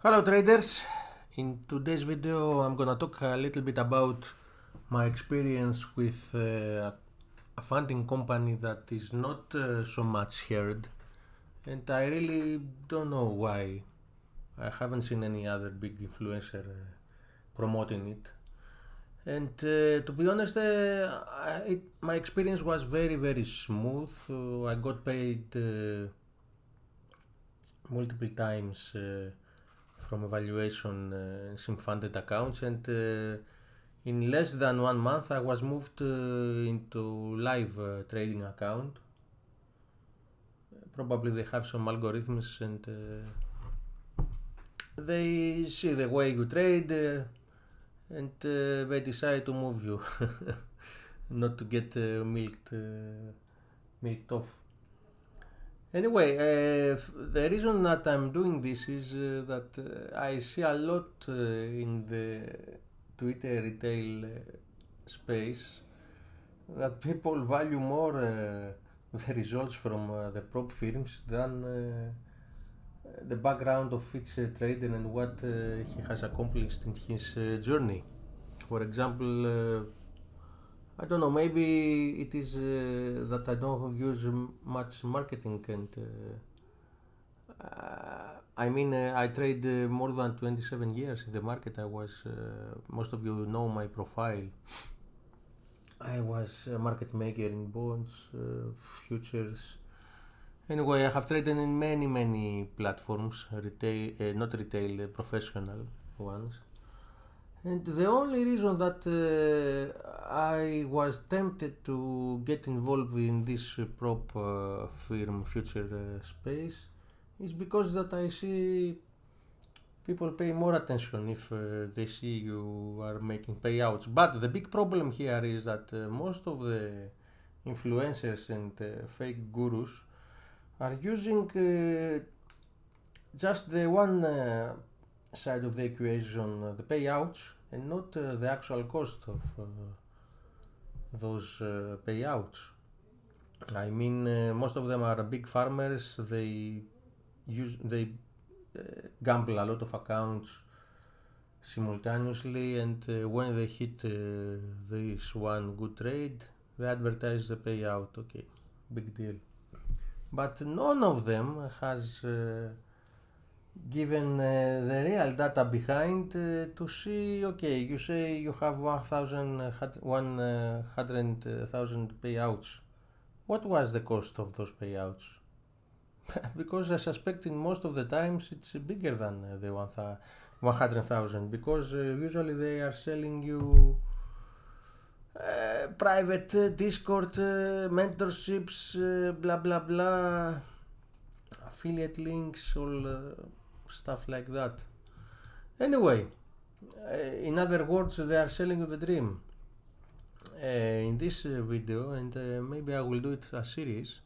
Hello traders, in today's video I'm gonna talk a little bit about my experience with a funding company that is not so much heard, and I really don't know why. I haven't seen any other big influencer promoting it, and to be honest, my experience was very smooth. I got paid multiple times from evaluation SIM funded accounts, and in less than 1 month I was moved into live trading account. Probably they have some algorithms, and they see the way you trade, and they decide to move you not to get milked off. Anyway, the reason that I'm doing this is that I see a lot in the Twitter retail space that people value more the results from the prop firms than the background of each trader and what he has accomplished in his journey. For example, I don't know, maybe it is that I don't use much marketing, and I trade more than 27 years in the market. Most of you know my profile. I was a market maker in bonds, futures. Anyway, I have traded in many platforms, retail, not retail, professional ones. And the only reason that I was tempted to get involved in this prop firm future space is because that I see people pay more attention if they see you are making payouts. But the big problem here is that most of the influencers and fake gurus are using just the one side of the equation, the payouts, and not the actual cost of those payouts. Most of them are big farmers. They gamble a lot of accounts simultaneously, and when they hit this one good trade, they advertise the payout. Okay, big deal. But none of them has given the real data behind to see, okay, you say you have 100,000 payouts. What was the cost of those payouts? Because I suspect in most of the times it's bigger than the 100,000, because usually they are selling you private Discord mentorships, blah blah blah, affiliate links, all stuff like that. Anyway, in other words, they are selling you the dream. In this video, and maybe I will do it a series,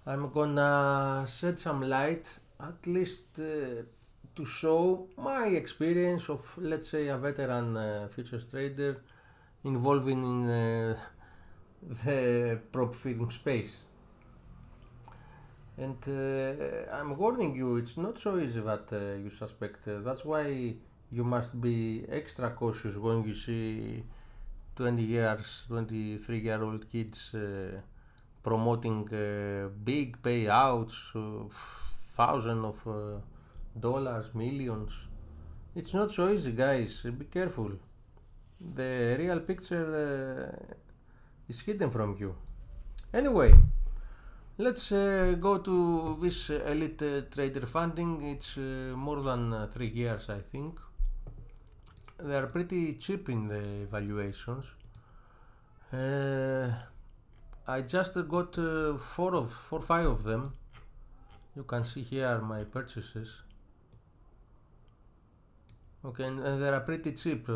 I'm gonna shed some light, at least to show my experience of, let's say, a veteran futures trader involving in the prop firm space. And I'm warning you, it's not so easy that you suspect. That's why you must be extra cautious when you see 20 years, 23-year-old kids promoting big payouts, thousands of dollars, millions. It's not so easy, guys. Be careful. The real picture is hidden from you. Anyway, let's go to this elite trader funding. It's more than 3 years, I think. They are pretty cheap in the evaluations. I just got four, five of them. You can see here my purchases. Okay, and they are pretty cheap.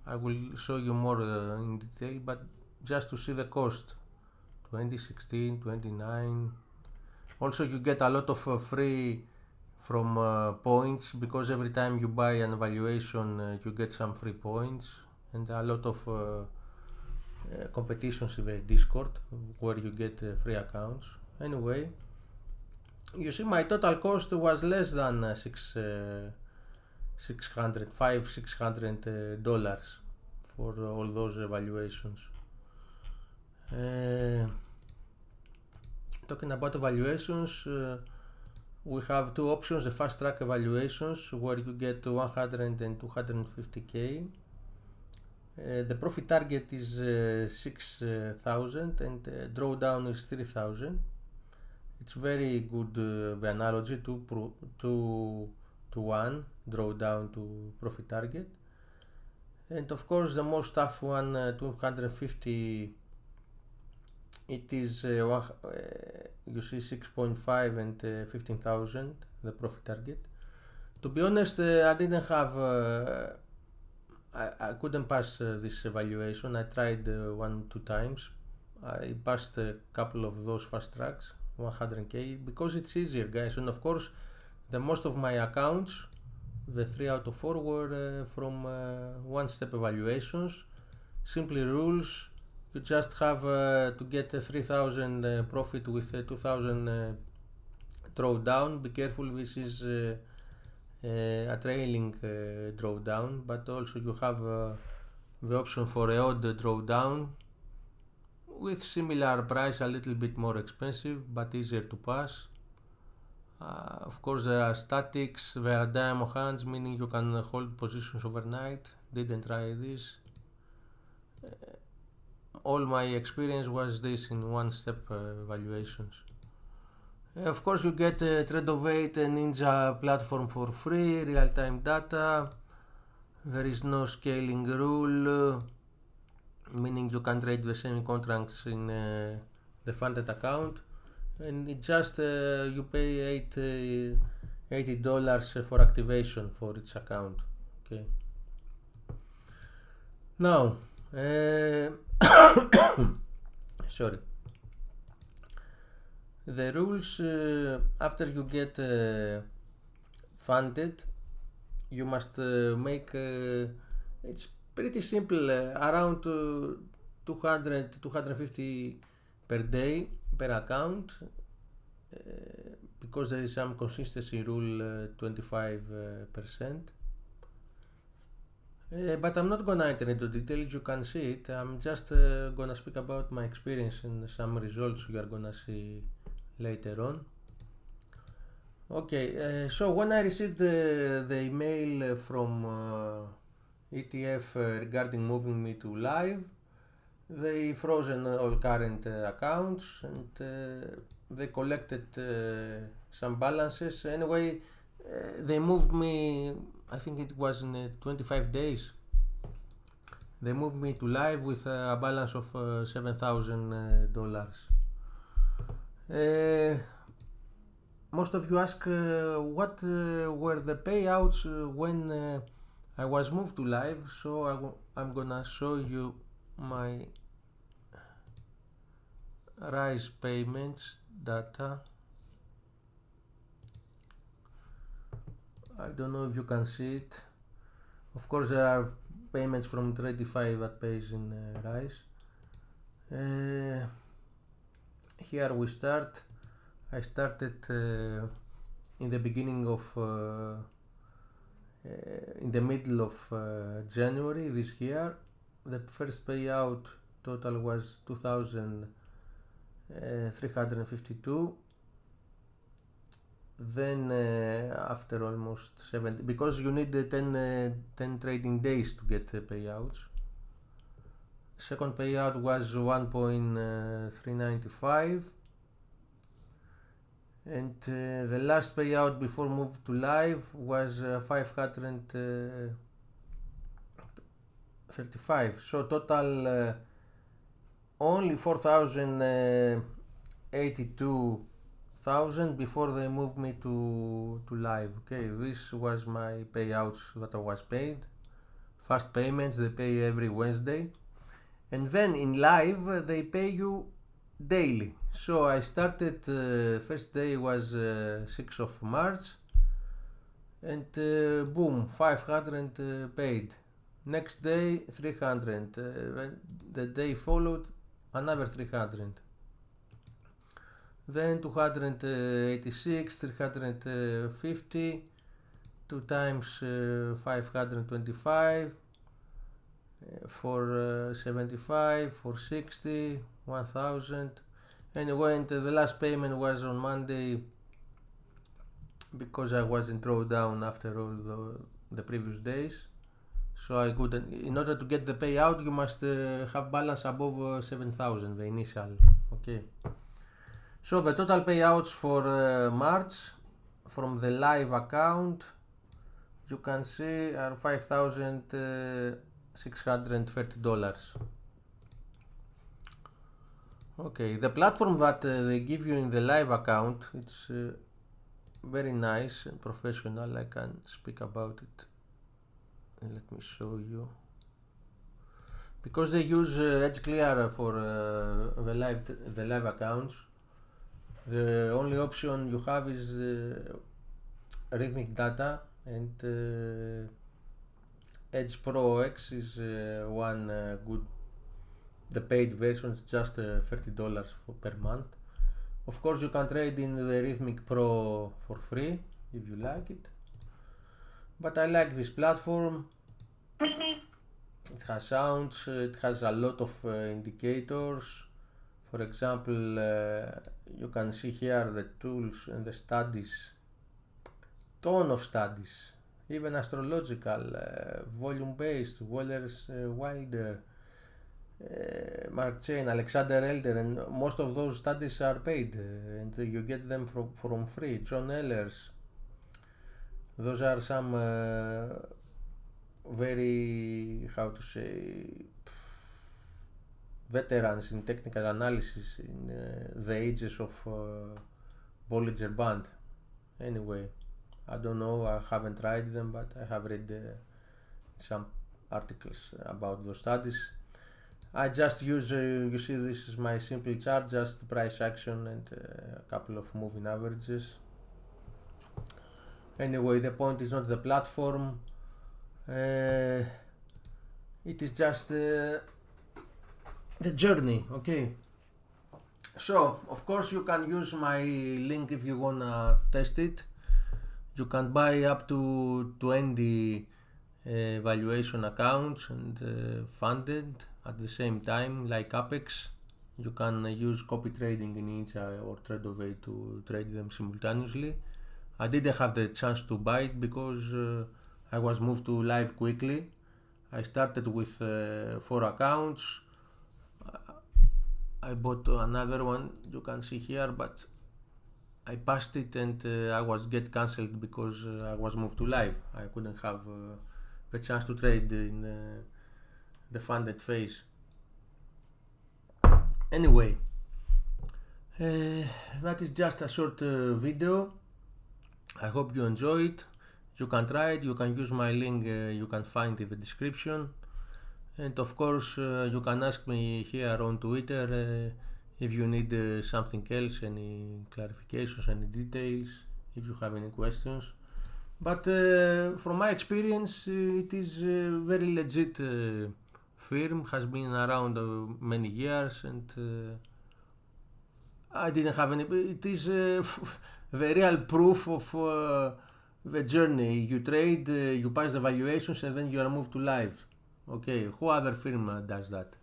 I will show you more in detail, but just to see the cost. 2016, 29. Also, you get a lot of free from points, because every time you buy an evaluation, you get some free points, and a lot of competitions in the Discord where you get free accounts. Anyway, you see my total cost was less than $600 for all those evaluations. Talking about evaluations, we have two options: the fast track evaluations, where you get 100 and 250k. The profit target is 6,000 and drawdown is 3,000. It's very good, the analogy, 2 to 1 drawdown to profit target. And of course the most tough one, 250, it is you see 6.5 and 15,000 the profit target. To be honest, I didn't have I couldn't pass this evaluation. I tried 1-2 times. I passed a couple of those fast tracks, 100k, because it's easier, guys. And of course, the most of my accounts, the 3 out of 4, were from one-step evaluations. Simply rules. You just have to get 3,000 profit with 2,000 drawdown. Be careful, this is a trailing drawdown, but also you have the option for a odd drawdown with similar price, a little bit more expensive but easier to pass. Of course there are statics, there are dynamo hands, meaning you can hold positions overnight. Didn't try this. All my experience was this in one-step evaluations. Of course you get Trade-O-Eight and Ninja platform for free, real-time data. There is no scaling rule, meaning you can trade the same contracts in the funded account, and it just you pay $80 for activation for each account. Okay. Now, sorry. The rules, after you get funded, you must make, it's pretty simple, around 200-250 per day per account, because there is some consistency rule, 25%. But I'm not gonna enter into details, you can see it. I'm just gonna speak about my experience and some results you are gonna see later on. Okay, so when I received the email from ETF regarding moving me to live, they frozen all current accounts and they collected some balances. Anyway, they moved me, I think it was in 25 days. They moved me to live with a balance of $7,000. Most of you ask what were the payouts when I was moved to live, so I'm gonna show you my Rise payments data. I don't know if you can see it. Of course there are payments from Tradify that pays in Rise. Here we start. I started in the beginning of in the middle of January this year. The first payout total was 2,352. Then after almost 70, because you need 10 trading days to get payouts. Second payout was 1.395, and the last payout before move to live was 535. So total only 4,082,000 before they moved me to live. Okay, this was my payouts that I was paid. Fast payments, they pay every Wednesday, and then in live they pay you daily. So I started, first day was 6th of March, and boom, 500 paid. Next day 300, the day followed another 300, then 286, 350, 2 times 525, 475, 460, 1000. Anyway, and the last payment was on Monday because I wasn't drawn down after all the previous days. So I couldn't. In order to get the payout, you must have balance above 7,000, the initial. Okay. So the total payouts for March from the live account, you can see, are $5,630. Okay, the platform that they give you in the live account, it's very nice and professional. I can speak about it. Let me show you. Because they use Edge Clear for the live accounts, the only option you have is Rhythmic Data, and Edge Pro X is one good. The paid version is just $30 per month. Of course, you can trade in the Rhythmic Pro for free if you like it. But I like this platform. It has sounds, it has a lot of indicators. For example, you can see here the tools and the studies, ton of studies, even astrological, volume-based, Weller's Wilder, Mark Chain, Alexander Elder, and most of those studies are paid, and you get them from free. John Eller's. Those are some very, how to say, veterans in technical analysis in the ages of Bollinger Band. Anyway, I don't know, I haven't tried them, but I have read some articles about those studies. I just use, you see, this is my simple chart, just price action and a couple of moving averages. Anyway, the point is not the platform, it is just the journey. Okay, so of course you can use my link if you wanna test it. You can buy up to 20 valuation accounts and funded at the same time, like Apex. You can use copy trading in each or TradeOvate to trade them simultaneously. I didn't have the chance to buy it because I was moved to live quickly. I started with 4 accounts. I bought another one, you can see here, but I passed it and I was get cancelled because I was moved to live. I couldn't have the chance to trade in the funded phase. Anyway, that is just a short video. I hope you enjoy it. You can try it, you can use my link, you can find in the description. And of course, you can ask me here on Twitter if you need something else, any clarifications, any details, if you have any questions. But from my experience, it is a very legit firm, has been around many years, and I didn't have any. It is the real proof of the journey. You trade, you pass the valuations, and then you are moved to live. Okay, who other firm does that?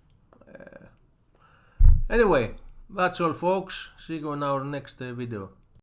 Anyway, that's all folks. See you on our next video.